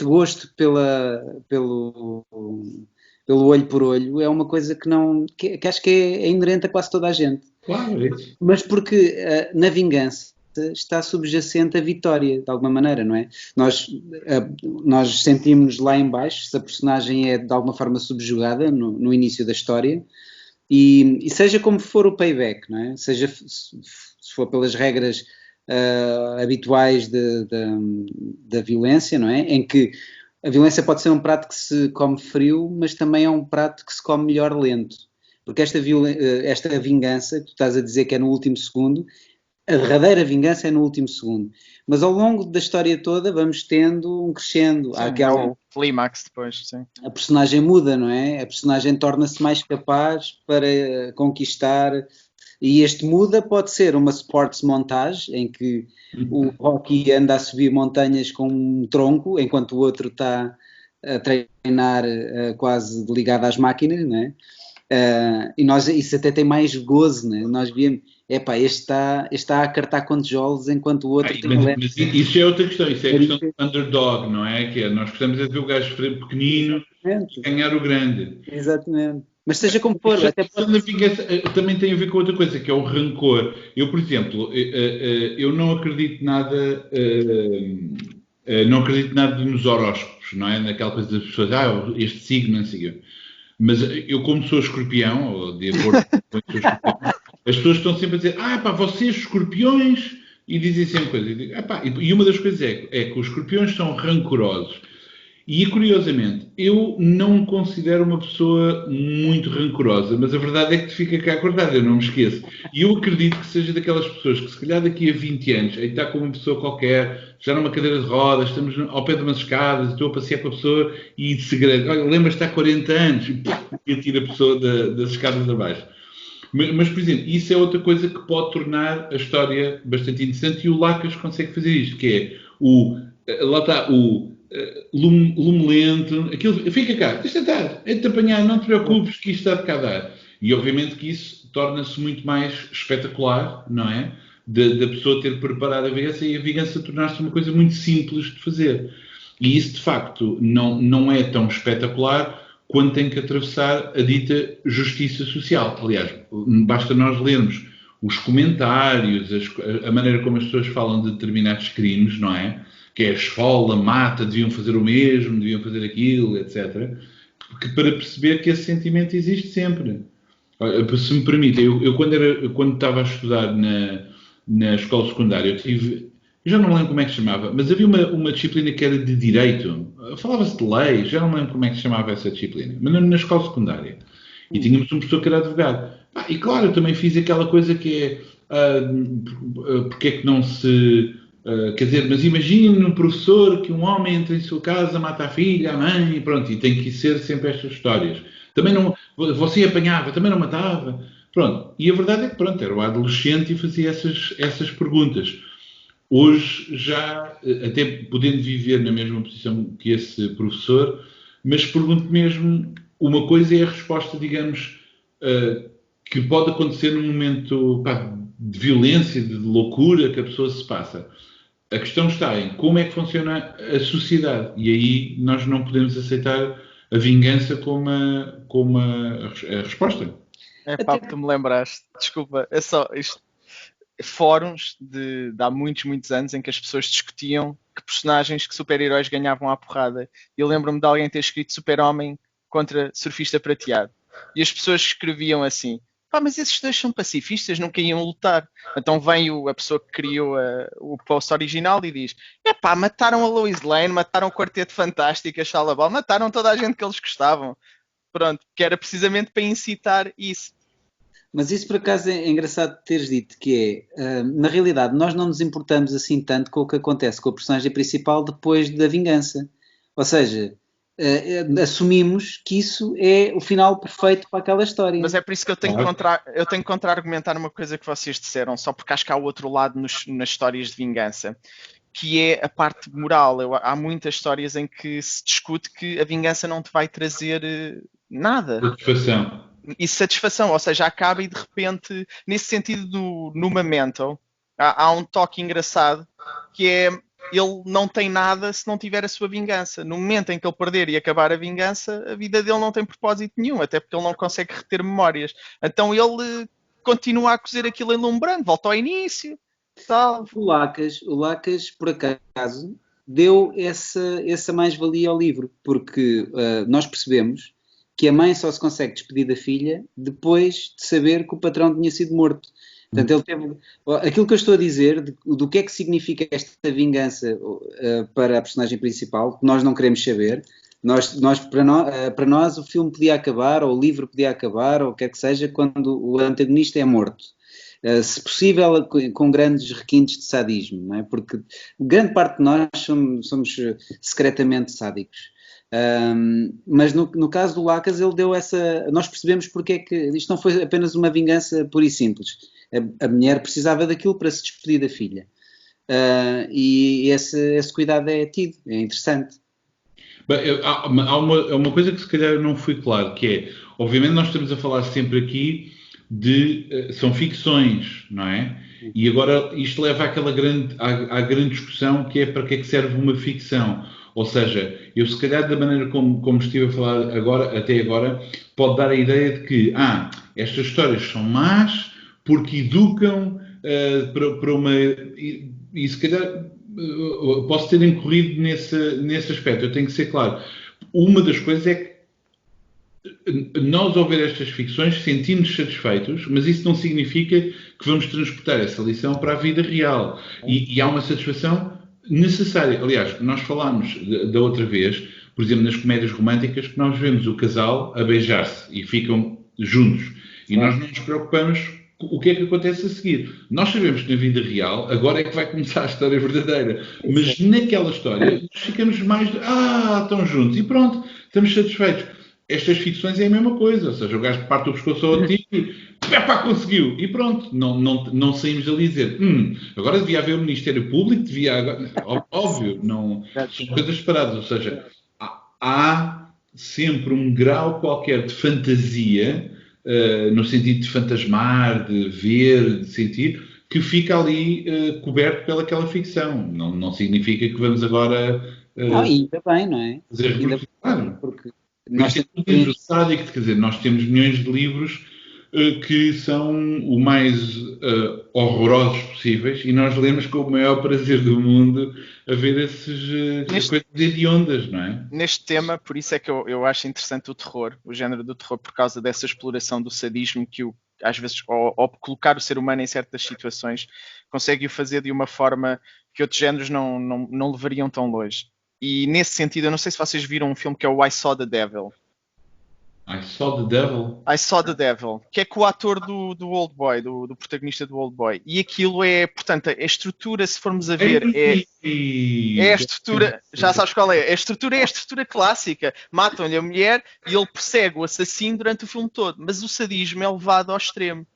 gosto pelo olho por olho é uma coisa que acho que é inerente a quase toda a gente. Claro, é isso. Mas porque na vingança está subjacente a vitória, de alguma maneira, não é? Nós sentimos lá em baixo, se a personagem é de alguma forma subjugada no início da história, e seja como for o payback, não é? Seja se for pelas regras habituais da violência, não é? Em que a violência pode ser um prato que se come frio, mas também é um prato que se come melhor lento. Porque esta vingança, que tu estás a dizer que é no último segundo, a verdadeira vingança é no último segundo. Mas ao longo da história toda vamos tendo um crescendo. Sim, há o clímax depois, sim. A personagem muda, não é? A personagem torna-se mais capaz para conquistar. E este muda pode ser uma sports montage, em que o Rocky anda a subir montanhas com um tronco, enquanto o outro está a treinar quase ligado às máquinas, não é? Isso até tem mais gozo, né? Nós víamos, este está a cartar com tijolos enquanto o outro tem mas isso é outra questão, isso é a questão do underdog, não é? Que nós gostamos de ver o gajo pequenino ganhar o grande. Exatamente. Mas seja como for, até pode... vingança também tem a ver com outra coisa, que é o rancor. Eu, por exemplo, eu não acredito nada nos horóscopos, não é? Naquela coisa das pessoas, este signo, não sei. Mas eu, como sou escorpião, ou de acordo com o escorpião, as pessoas estão sempre a dizer, vocês escorpiões, e dizem sempre coisas. E uma das coisas é que os escorpiões são rancorosos. E, curiosamente, eu não me considero uma pessoa muito rancorosa, mas a verdade é que te fica cá acordado, eu não me esqueço. E eu acredito que seja daquelas pessoas que, se calhar daqui a 20 anos, aí está com uma pessoa qualquer, já numa cadeira de rodas, estamos ao pé de umas escadas, estou a passear com a pessoa e de segredo, olha, lembras-te há 40 anos, e atira a pessoa das escadas abaixo. Mas, por exemplo, isso é outra coisa que pode tornar a história bastante interessante, e o Lacas consegue fazer isto, que é lá está o lume lento, aquilo, fica cá, deixa estar, é-te apanhar, não te preocupes que isto está de cá dar. E obviamente que isso torna-se muito mais espetacular, não é? Da pessoa ter preparado a vingança e a vingança tornar-se uma coisa muito simples de fazer. E isso, de facto, não é tão espetacular quando tem que atravessar a dita justiça social. Aliás, basta nós lermos os comentários, a maneira como as pessoas falam de determinados crimes, não é? Que é esfola, mata, deviam fazer o mesmo, deviam fazer aquilo, etc. Para perceber que esse sentimento existe sempre. Se me permite, eu quando estava a estudar na escola secundária, eu já não me lembro como é que se chamava, mas havia uma disciplina que era de Direito. Falava-se de lei, já não me lembro como é que se chamava essa disciplina, mas na escola secundária. E tínhamos um professor que era advogado. E claro, eu também fiz aquela coisa que é porque é que não se... quer dizer, mas imagine um professor que um homem entra em sua casa, mata a filha, a mãe, e pronto, e tem que ser sempre estas histórias. Também não, você apanhava, também não matava. Pronto, e a verdade é que pronto, era o adolescente e fazia essas perguntas. Hoje já, até podendo viver na mesma posição que esse professor, mas pergunto mesmo, uma coisa é a resposta, digamos, que pode acontecer num momento de violência, de loucura que a pessoa se passa. A questão está em como é que funciona a sociedade. E aí nós não podemos aceitar a vingança como a resposta. É pá, tu me lembraste. Desculpa, é só isto. Fóruns de há muitos, muitos anos em que as pessoas discutiam que personagens, que super-heróis ganhavam à porrada. Eu lembro-me de alguém ter escrito Super-Homem contra Surfista Prateado. E as pessoas escreviam assim: pá, mas esses dois são pacifistas, nunca iam lutar. Então vem a pessoa que criou o post original e diz: é pá, mataram a Lois Lane, mataram o Quarteto Fantástico, a Shalabal, mataram toda a gente que eles gostavam. Pronto, que era precisamente para incitar isso. Mas isso por acaso é engraçado teres dito, que é, na realidade, nós não nos importamos assim tanto com o que acontece com a personagem principal depois da vingança. Ou seja, assumimos que isso é o final perfeito para aquela história. Mas é por isso que eu tenho que contra-argumentar uma coisa que vocês disseram, só porque acho que há outro lado nas histórias de vingança, que é a parte moral. Há muitas histórias em que se discute que a vingança não te vai trazer nada. Satisfação. E satisfação, ou seja, acaba e de repente, nesse sentido no Memento, há um toque engraçado que é: ele não tem nada se não tiver a sua vingança. No momento em que ele perder e acabar a vingança, a vida dele não tem propósito nenhum, até porque ele não consegue reter memórias. Então ele continua a cozer aquilo enlumbrando, volta ao início. Tal. O Lacas, por acaso, deu essa mais-valia ao livro, porque nós percebemos que a mãe só se consegue despedir da filha depois de saber que o patrão tinha sido morto. Portanto, ele teve aquilo que eu estou a dizer, do que é que significa esta vingança para a personagem principal, que nós não queremos saber. Para nós o filme podia acabar, ou o livro podia acabar, ou o que quer que seja, quando o antagonista é morto. Se possível, com grandes requintes de sadismo, não é? Porque grande parte de nós somos secretamente sádicos. Mas no caso do Lacas, ele deu essa. Nós percebemos porque é que isto não foi apenas uma vingança pura e simples. A mulher precisava daquilo para se despedir da filha. E esse cuidado é tido, é interessante. Bem, há uma coisa que se calhar não fui claro, que é, obviamente nós estamos a falar sempre aqui são ficções, não é? E agora isto leva à grande discussão, que é para que é que serve uma ficção. Ou seja, eu se calhar da maneira como estive a falar até agora, pode dar a ideia de que estas histórias são más porque educam para uma... E se calhar posso ter incorrido nesse aspecto, eu tenho que ser claro. Uma das coisas é que nós, ao ver estas ficções, sentimos satisfeitos, mas isso não significa que vamos transportar essa lição para a vida real. E há uma satisfação necessária. Aliás, nós falámos da outra vez, por exemplo, nas comédias românticas, que nós vemos o casal a beijar-se e ficam juntos. E nós não nos preocupamos o que é que acontece a seguir. Nós sabemos que na vida real, agora é que vai começar a história verdadeira. Mas naquela história, nós ficamos mais de, estão juntos. E pronto, estamos satisfeitos. Estas ficções é a mesma coisa, ou seja, o gajo que parte o pescoço ao tipo e conseguiu, e pronto, não saímos ali a dizer, agora devia haver um Ministério Público, óbvio, não, são coisas separadas, ou seja, há sempre um grau qualquer de fantasia, no sentido de fantasmar, de ver, de sentir, que fica ali coberto pelaquela ficção, não significa que vamos agora... ainda bem, não é? Ainda bem, porque... Nós temos um livro sádico, quer dizer, nós temos milhões de livros que são o mais horrorosos possíveis e nós lemos com o maior prazer do mundo a ver essas coisas hediondas, não é? Neste tema, por isso é que eu acho interessante o terror, o género do terror, por causa dessa exploração do sadismo que às vezes, ao colocar o ser humano em certas situações, consegue o fazer de uma forma que outros géneros não levariam tão longe. E nesse sentido, eu não sei se vocês viram um filme que é o I Saw the Devil. I Saw the Devil? I Saw the Devil, que é com o ator do Old Boy, do protagonista do Old Boy. E aquilo portanto, a estrutura, se formos a ver, é a estrutura, já sabes qual é? A estrutura é a estrutura clássica. Matam-lhe a mulher e ele persegue o assassino durante o filme todo. Mas o sadismo é levado ao extremo.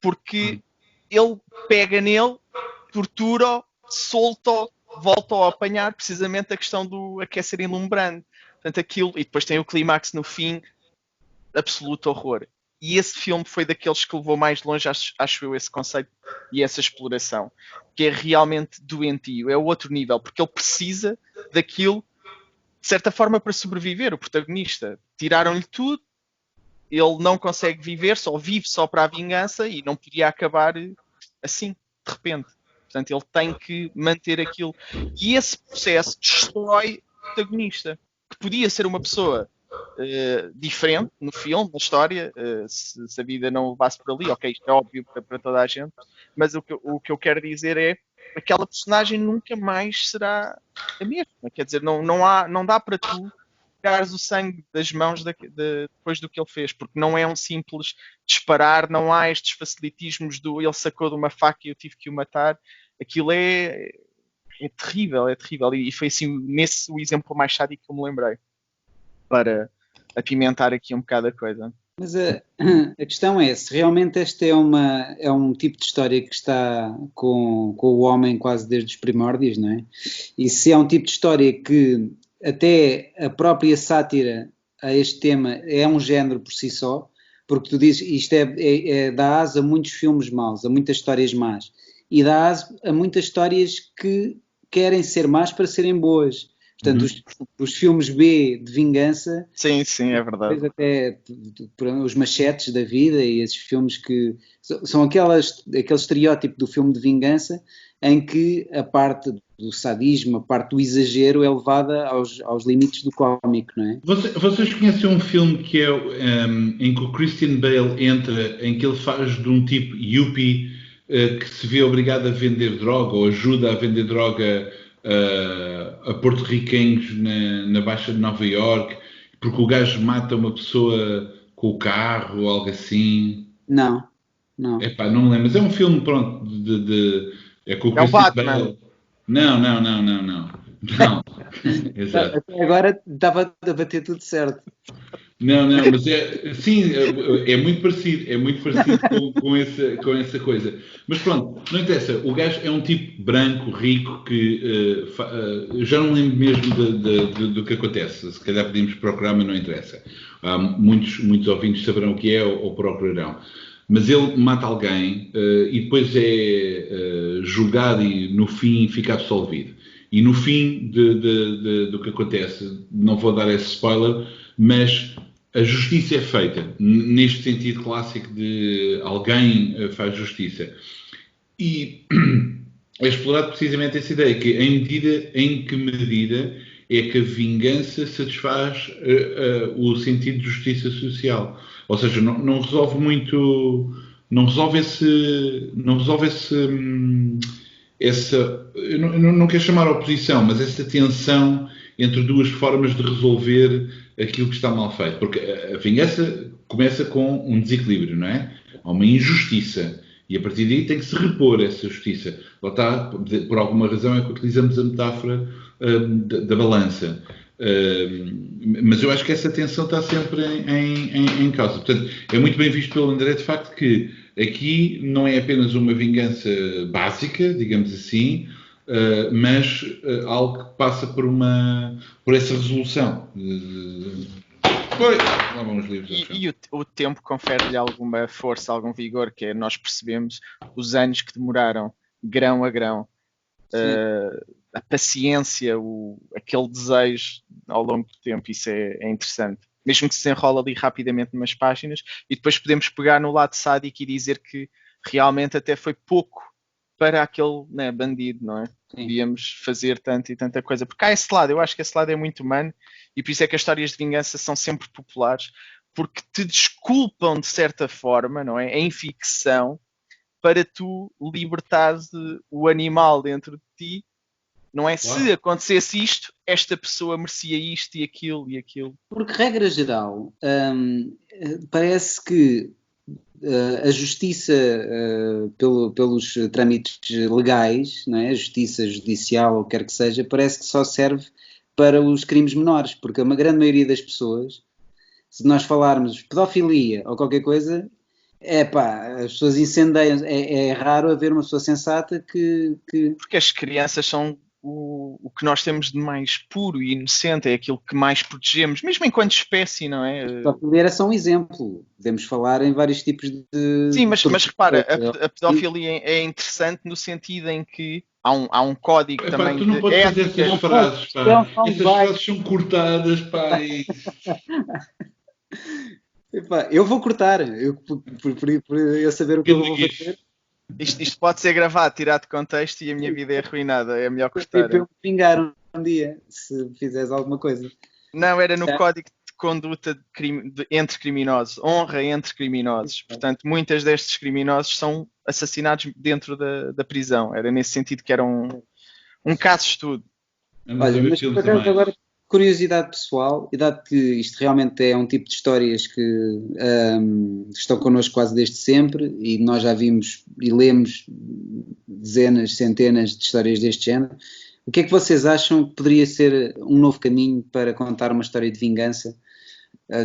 Porque ele pega nele, tortura-o, solta-o, voltam a apanhar precisamente a questão do aquecer ilumbrante. Portanto, aquilo, e depois tem o clímax no fim, absoluto horror. E esse filme foi daqueles que levou mais longe, acho eu, esse conceito e essa exploração, que é realmente doentio, é o outro nível, porque ele precisa daquilo, de certa forma, para sobreviver, o protagonista. Tiraram-lhe tudo, ele não consegue viver, só vive só para a vingança e não podia acabar assim, de repente. Portanto, ele tem que manter aquilo. E esse processo destrói o protagonista, que podia ser uma pessoa diferente no filme, na história, se a vida não levasse por ali, ok, isto é óbvio para toda a gente, mas o que eu quero dizer é aquela personagem nunca mais será a mesma, quer dizer, não dá para tu tirares o sangue das mãos depois do que ele fez, porque não é um simples disparar, não há estes facilitismos do ele sacou de uma faca e eu tive que o matar, aquilo é terrível, e foi assim nesse o exemplo mais sádico que eu me lembrei para apimentar aqui um bocado a coisa. Mas a questão é, se realmente esta é um tipo de história que está com o homem quase desde os primórdios, não é? E se é um tipo de história que até a própria sátira a este tema é um género por si só, porque tu dizes, isto dá asa a muitos filmes maus, a muitas histórias más, e dá asa a muitas histórias que querem ser más para serem boas. Portanto, os filmes B de vingança... Sim, é verdade. Até os machetes da vida e esses filmes que... São aquele estereótipo do filme de vingança em que a parte do sadismo, a parte do exagero é levada aos limites do cómico, não é? Vocês conhecem um filme que é em que o Christian Bale entra, em que ele faz de um tipo yuppie que se vê obrigado a vender droga ou ajuda a vender droga a porto-riquenhos na Baixa de Nova Iorque, porque o gajo mata uma pessoa com o carro ou algo assim? Não. Epá, não me lembro, mas é um filme, pronto, é com o Christian Bale. Não. Exato. Até agora estava a bater tudo certo. Não, mas é muito parecido com essa coisa. Mas pronto, não interessa. O gajo é um tipo branco, rico, que já não me lembro mesmo do que acontece. Se calhar podíamos procurar, mas não interessa. Muitos ouvintes saberão o que é ou procurarão. Mas ele mata alguém e depois é julgado e no fim fica absolvido. E no fim do que acontece, não vou dar esse spoiler, mas a justiça é feita, neste sentido clássico de alguém faz justiça. E é explorado precisamente essa ideia, que em que medida é que a vingança satisfaz o sentido de justiça social. Ou seja, não resolve muito, não resolve essa, eu não quero chamar oposição, mas essa tensão entre duas formas de resolver aquilo que está mal feito. Porque a vingança começa com um desequilíbrio, não é? Há uma injustiça. E a partir daí tem que se repor essa justiça. Lá está, por alguma razão é que utilizamos a metáfora da balança. Mas eu acho que essa tensão está sempre em causa. Portanto, é muito bem visto pelo André, de facto, que aqui não é apenas uma vingança básica, digamos assim, mas algo que passa por essa resolução. Lá vão os livros. E o tempo confere-lhe alguma força, algum vigor, que é nós percebemos os anos que demoraram, grão a grão, a paciência, aquele desejo ao longo do tempo, isso é interessante. Mesmo que se enrola ali rapidamente numas páginas, e depois podemos pegar no lado sádico e dizer que realmente até foi pouco para aquele bandido, não é? Podíamos fazer tanto e tanta coisa. Porque há esse lado, eu acho que esse lado é muito humano, e por isso é que as histórias de vingança são sempre populares, porque te desculpam de certa forma, não é? Em ficção, para tu libertares o animal dentro de ti, não é? Claro. Se acontecesse isto, esta pessoa merecia isto e aquilo e aquilo. Porque, regra geral, parece que a justiça, pelos trâmites legais, não é? A justiça judicial, ou quer que seja, parece que só serve para os crimes menores, porque uma grande maioria das pessoas, se nós falarmos pedofilia ou qualquer coisa, as pessoas incendeiam. É raro haver uma pessoa sensata que... Porque as crianças são o que nós temos de mais puro e inocente, é aquilo que mais protegemos, mesmo enquanto espécie, não é? A pedofilia era só um exemplo. Podemos falar em vários tipos de... Sim, mas repara, a pedofilia é interessante no sentido em que há um código Epá, também tu não de podes fazer ética. essas frases, pá. Essas frases são cortadas, pá. Epá, eu vou cortar, por eu saber o que eu vou fazer. Isto pode ser gravado, tirado de contexto e a minha vida é arruinada. É melhor cortar. Para eu me vingar um dia, se fizeres alguma coisa. Não, era no código de conduta entre criminosos, honra entre criminosos. Portanto, muitas destes criminosos são assassinados dentro da prisão. Era nesse sentido que era um caso de estudo. Olha, mas por acaso agora, curiosidade pessoal, e dado que isto realmente é um tipo de histórias que estão connosco quase desde sempre, e nós já vimos e lemos dezenas, centenas de histórias deste género, o que é que vocês acham que poderia ser um novo caminho para contar uma história de vingança,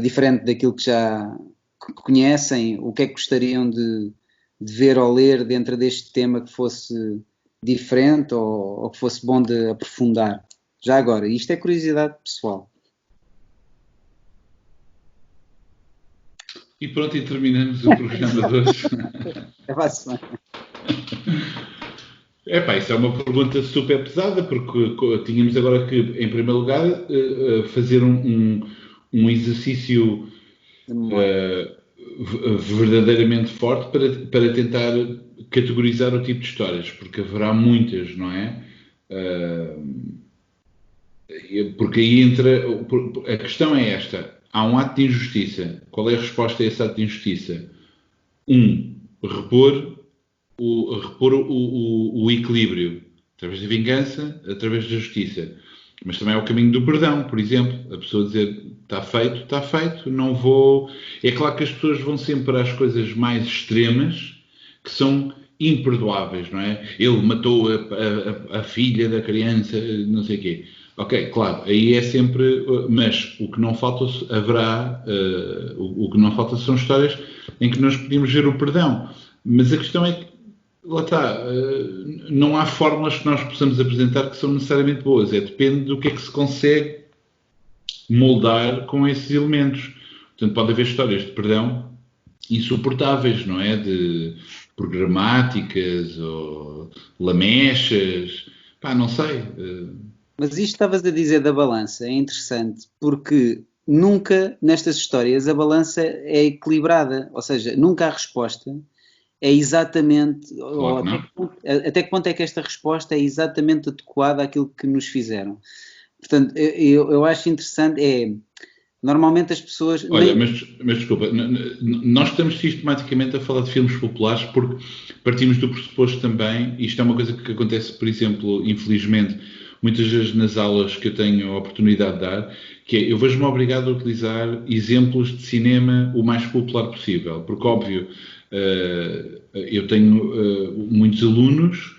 diferente daquilo que já conhecem? O que é que gostariam de ver ou ler dentro deste tema que fosse diferente ou que fosse bom de aprofundar? Já agora, isto é curiosidade pessoal. E pronto, e terminamos o programa de hoje. É fácil. Epá, isso é uma pergunta super pesada, porque tínhamos agora que, em primeiro lugar, fazer um exercício verdadeiramente forte para tentar categorizar o tipo de histórias, porque haverá muitas, não é? Porque aí entra... A questão é esta. Há um ato de injustiça. Qual é a resposta a esse ato de injustiça? Repor o equilíbrio. Através da vingança, através da justiça. Mas também é o caminho do perdão, por exemplo. A pessoa dizer, está feito, não vou... É claro que as pessoas vão sempre às coisas mais extremas, que são imperdoáveis, não é? Ele matou a filha da criança, não sei o quê. Ok, claro, aí é sempre... Mas o que não falta o que não falta são histórias em que nós podemos ver o perdão. Mas a questão é que, lá está, não há fórmulas que nós possamos apresentar que são necessariamente boas. Depende do que é que se consegue moldar com esses elementos. Portanto, pode haver histórias de perdão insuportáveis, não é? Por gramáticas ou lamechas, pá, não sei. Mas isto estavas a dizer da balança, é interessante, porque nunca nestas histórias a balança é equilibrada, ou seja, nunca a resposta é exatamente, Claro, até que ponto é que esta resposta é exatamente adequada àquilo que nos fizeram. Portanto, eu acho interessante, normalmente as pessoas... Olha, mas desculpa, nós estamos sistematicamente a falar de filmes populares porque partimos do pressuposto também, e isto é uma coisa que acontece, por exemplo, infelizmente, muitas vezes nas aulas que eu tenho a oportunidade de dar, que é, eu vejo-me obrigado a utilizar exemplos de cinema o mais popular possível, porque óbvio, eu tenho muitos alunos,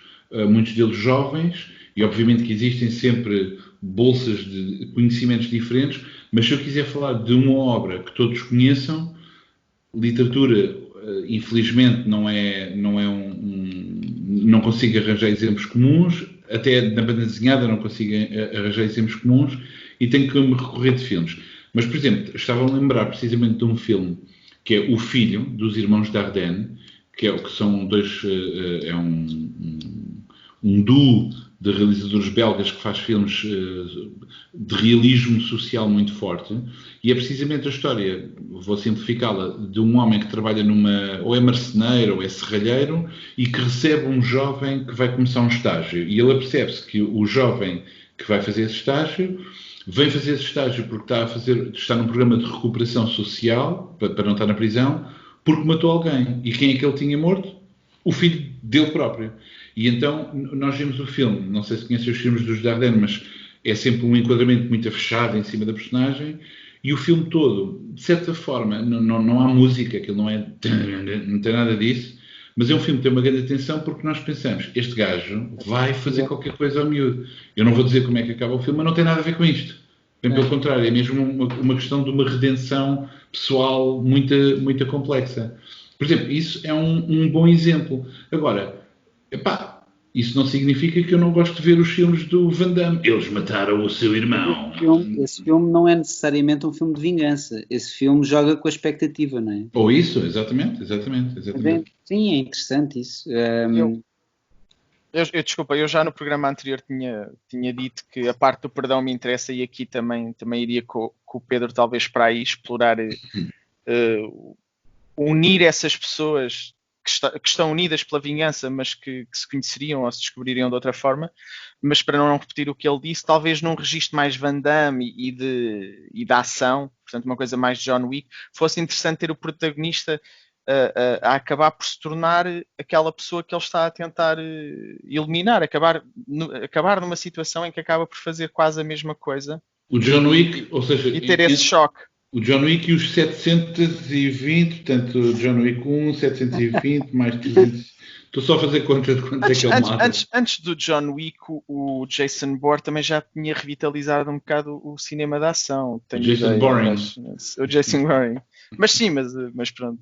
muitos deles jovens, e obviamente que existem sempre bolsas de conhecimentos diferentes, mas se eu quiser falar de uma obra que todos conheçam, literatura, infelizmente, não consigo arranjar exemplos comuns, até na banda desenhada não consigo arranjar exemplos comuns e tenho que me recorrer de filmes. Mas, por exemplo, estava a lembrar precisamente de um filme que é O Filho, dos irmãos Dardenne, que são dois, é um duo de realizadores belgas que faz filmes de realismo social muito forte, e é precisamente a história, vou simplificá-la, de um homem que trabalha ou é marceneiro ou é serralheiro, e que recebe um jovem que vai começar um estágio, e ele apercebe-se que o jovem que vai fazer esse estágio vem fazer esse estágio porque está num programa de recuperação social, para não estar na prisão, porque matou alguém. E quem é que ele tinha morto? O filho dele próprio. E então nós vemos o filme, não sei se conhecem os filmes dos Dardenne, mas é sempre um enquadramento muito fechado em cima da personagem, e o filme todo, de certa forma, não há música, aquilo não tem nada disso, mas é um filme que tem uma grande atenção porque nós pensamos, este gajo vai fazer qualquer coisa ao miúdo. Eu não vou dizer como é que acaba o filme, mas não tem nada a ver com isto. Bem pelo contrário, é mesmo uma questão de uma redenção pessoal muito complexa. Por exemplo, isso é um bom exemplo. Agora, isso não significa que eu não gosto de ver os filmes do Van Damme. Eles mataram o seu irmão. Esse filme não é necessariamente um filme de vingança. Esse filme joga com a expectativa, não é? Ou isso, exatamente. Sim, é interessante isso. Desculpa, eu já no programa anterior tinha dito que a parte do perdão me interessa e aqui também iria com o Pedro talvez para aí explorar, unir essas pessoas que estão unidas pela vingança, mas que se conheceriam ou se descobririam de outra forma, mas para não repetir o que ele disse, talvez num registro mais Van Damme e da ação, portanto uma coisa mais John Wick, fosse interessante ter o protagonista a acabar por se tornar aquela pessoa que ele está a tentar eliminar, acabar numa situação em que acaba por fazer quase a mesma coisa. O John Wick, ou seja, e ter esse choque. O John Wick e os 720, portanto, o John Wick 1, 720, mais 300. Estou só a fazer conta de quanto é que ele mata. Antes do John Wick, o Jason Bourne também já tinha revitalizado um bocado o cinema da ação. O Jason Bourne. O Jason Bourne. Mas sim, mas pronto.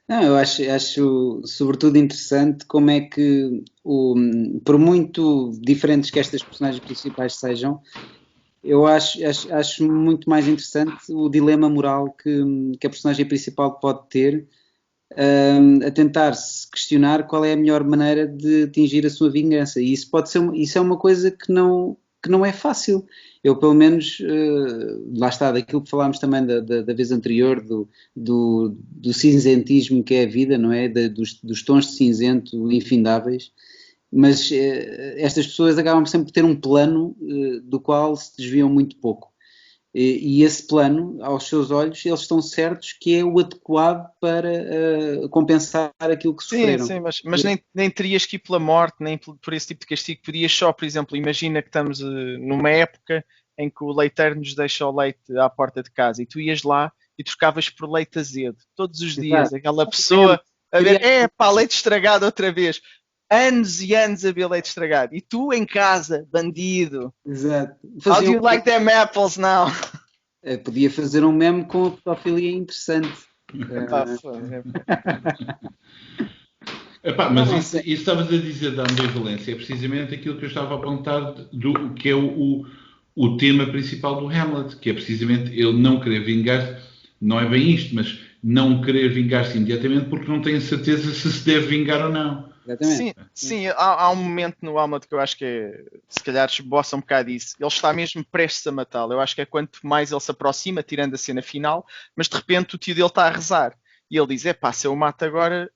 Não, eu acho sobretudo interessante como é que, por muito diferentes que estas personagens principais sejam, eu acho muito mais interessante o dilema moral que a personagem principal pode ter a tentar-se questionar qual é a melhor maneira de atingir a sua vingança. E isso é uma coisa que não é fácil. Eu, pelo menos, lá está, daquilo que falámos também da vez anterior, do cinzentismo que é a vida, não é? Dos tons de cinzento infindáveis. Mas estas pessoas acabam sempre por ter um plano do qual se desviam muito pouco. E esse plano, aos seus olhos, eles estão certos que é o adequado para compensar aquilo que sofreram. Sim, mas nem terias que ir pela morte, nem por esse tipo de castigo. Podias só, por exemplo, imagina que estamos numa época em que o leiteiro nos deixa o leite à porta de casa e tu ias lá e trocavas por leite azedo. Todos os dias, aquela pessoa a ver, leite estragado outra vez. Anos e anos a ver leite estragado. E tu em casa, bandido. Exato. How do you like them apples now? Podia fazer um meme com a pedofilia interessante. Mas isso estavas a dizer da ambivalência. É precisamente aquilo que eu estava a apontar do que é o tema principal do Hamlet, que é precisamente ele não querer vingar-se. Não é bem isto, mas não querer vingar-se imediatamente porque não tem a certeza se deve vingar ou não. Sim, há um momento no Hamlet que eu acho que se calhar esboça um bocado isso. Ele está mesmo prestes a matá-lo. Eu acho que é quanto mais ele se aproxima, tirando a cena final, mas de repente o tio dele está a rezar. E ele diz, se eu o mato agora,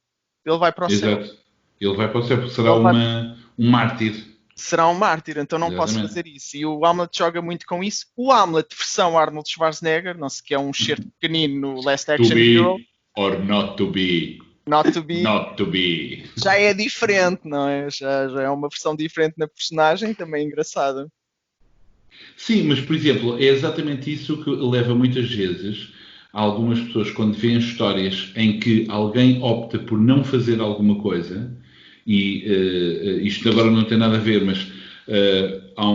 ele vai para o céu. Exato. Ele vai para o céu porque será um mártir. Será um mártir, então não posso fazer isso. E o Hamlet joga muito com isso. O Hamlet, versão Arnold Schwarzenegger, não sei que é um certo pequenino no Last Action Hero. Or not to be. Not to be. Not to be. Já é diferente, não é? Já é uma versão diferente na personagem, também engraçada. Sim, mas por exemplo, é exatamente isso que leva muitas vezes a algumas pessoas, quando veem histórias em que alguém opta por não fazer alguma coisa, e isto agora não tem nada a ver, mas há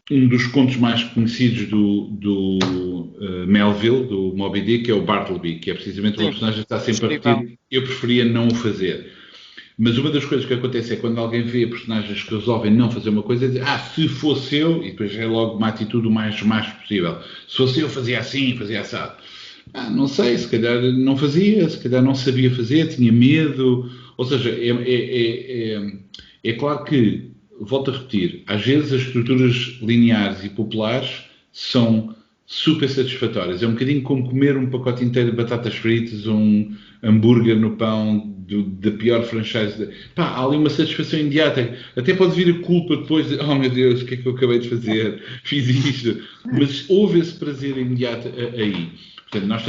um dos contos mais conhecidos do Melville, do Moby Dick, que é o Bartleby, que é precisamente uma personagem que está sempre a repetir. Eu preferia não o fazer. Mas uma das coisas que acontece é quando alguém vê personagens que resolvem não fazer uma coisa, é dizer, se fosse eu, e depois é logo uma atitude o mais possível. Se fosse eu, fazia assim, fazia assado. Não sei, se calhar não fazia, se calhar não sabia fazer, tinha medo. Ou seja, é claro que, volto a repetir, às vezes as estruturas lineares e populares são super satisfatórias. É um bocadinho como comer um pacote inteiro de batatas fritas ou um hambúrguer no pão da pior franchise. Há ali uma satisfação imediata. Até pode vir a culpa depois de, oh meu Deus, o que é que eu acabei de fazer? Fiz isto. Mas houve esse prazer imediato aí. Portanto, nós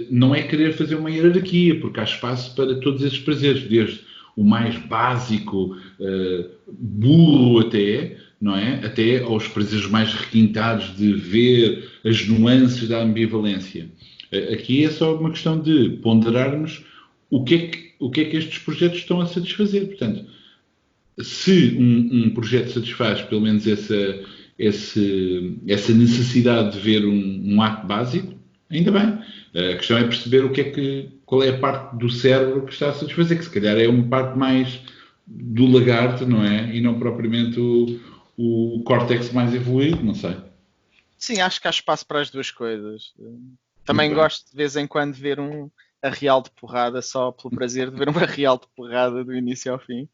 não é querer fazer uma hierarquia, porque há espaço para todos esses prazeres, desde o mais básico, burro até, não é? Até aos prazeres mais requintados de ver as nuances da ambivalência. Aqui é só uma questão de ponderarmos o que é que estes projetos estão a satisfazer. Portanto, se um projeto satisfaz pelo menos essa necessidade de ver um ato básico, Ainda bem. A questão é perceber qual é a parte do cérebro que está a satisfazer, que se calhar é uma parte mais do lagarto, não é? E não propriamente o córtex mais evoluído, não sei. Sim, acho que há espaço para as duas coisas. Muito Também bem. gosto de vez em quando de ver um arreal de porrada, só pelo prazer de ver um arreal de porrada do início ao fim.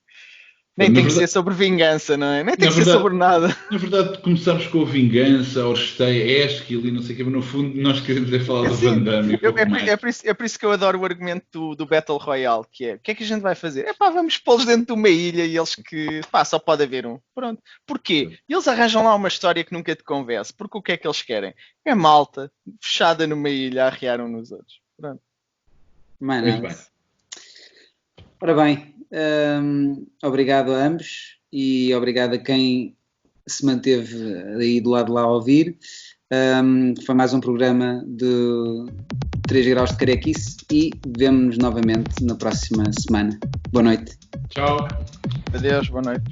Nem Na tem que ser verdade, sobre vingança, não é? Nem tem na que ser verdade, sobre nada. na verdade, começamos com a vingança, a oresteia, a Esquil e não sei o quê, mas no fundo nós queremos falar do Van Sim, Damme e pouco mais. é por isso que eu adoro o argumento do Battle Royale, que é, o que é que a gente vai fazer? É pá, vamos pô-los dentro de uma ilha e eles que, pá, só pode haver um. Pronto. Porquê? E eles arranjam lá uma história que nunca te convence, porque o que é que eles querem? É malta, fechada numa ilha, a arriar um nos outros. Pronto. Mais Muito nada. bem. Ora bem, obrigado a ambos e obrigado a quem se manteve aí do lado de lá a ouvir. Foi mais um programa de 3 graus de carequice e vemo-nos novamente na próxima semana. Boa noite. Tchau. Adeus, boa noite.